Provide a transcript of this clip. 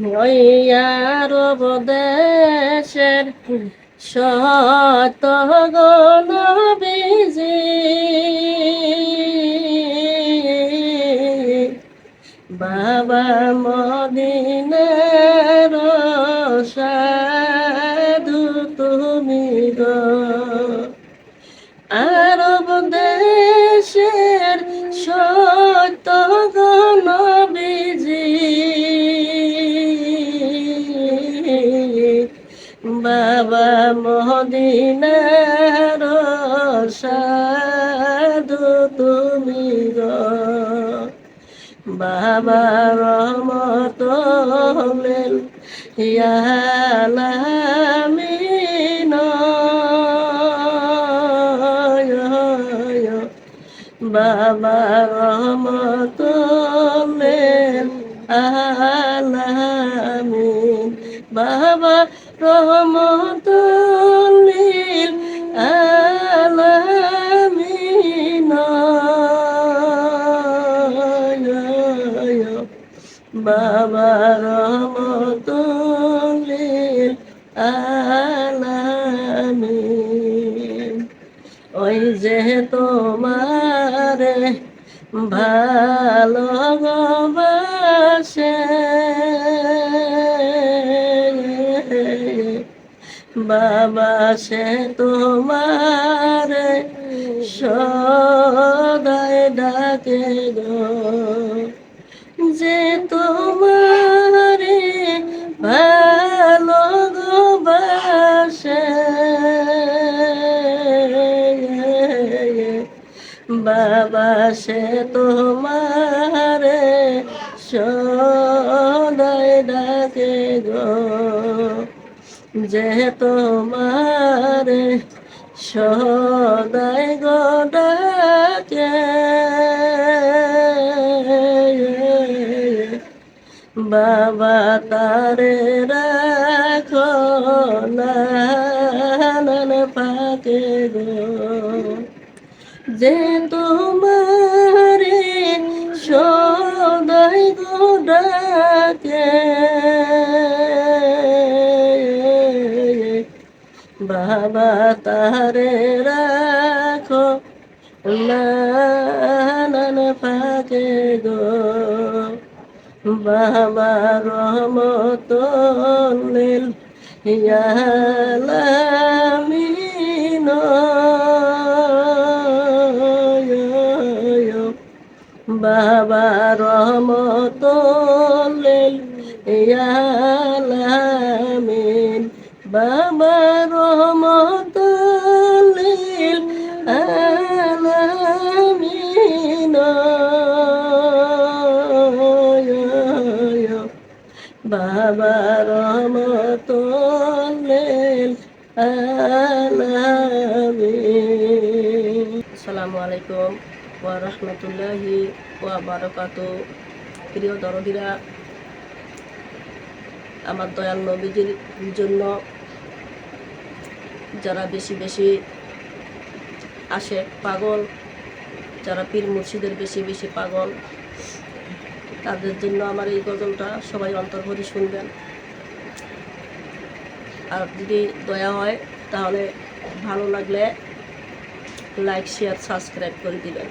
ওই আরব দেশের শত নবীজি বাবা মদিনার সাধু তুমি গো আরব দেশের সত্য নবীজি বাবা মদিনার সাধু তুমি গো বাবা রহমতুল আলামিন বাবা রহমতুল আলামিন বাবা রহমতুল আলামিন বাবা রহমতুল আলামিন ওই যে তোমার ভালোবাসে বাবা সে তোমার সদাই ডাকে গো যে তোমারে ভালোবাসে বাবা সে তোমারে সদাই ডাকে গো যে তোমারে সদাই গো ডাকে বাবা তারে রাখো নানান পাকে গো যে তোমারে সদাই গো ডাকে বাবা তারে রাখো নানান পাকে গো বাবা রহমতুল আলামিন বাবা রহমতুল আলামিন বাবা রহমতুল আলামিন বাবা রহমতুল আলামিন। আসসালামু আলাইকুম ওয়া রাহমাতুল্লাহি ওয়া বারাকাতুহু। প্রিয় দরদিরা, আমার দয়াল নবীজির জন্য যারা বেশি বেশি আসে পাগল, যারা পীর মুর্শিদের বেশি বেশি পাগল, তাদের জন্য আমার এই গজলটা সবাই অন্তর ভরে শুনবেন। আর যদি দয়া হয় তাহলে ভালো লাগলে লাইক শেয়ার সাবস্ক্রাইব করে দিবেন।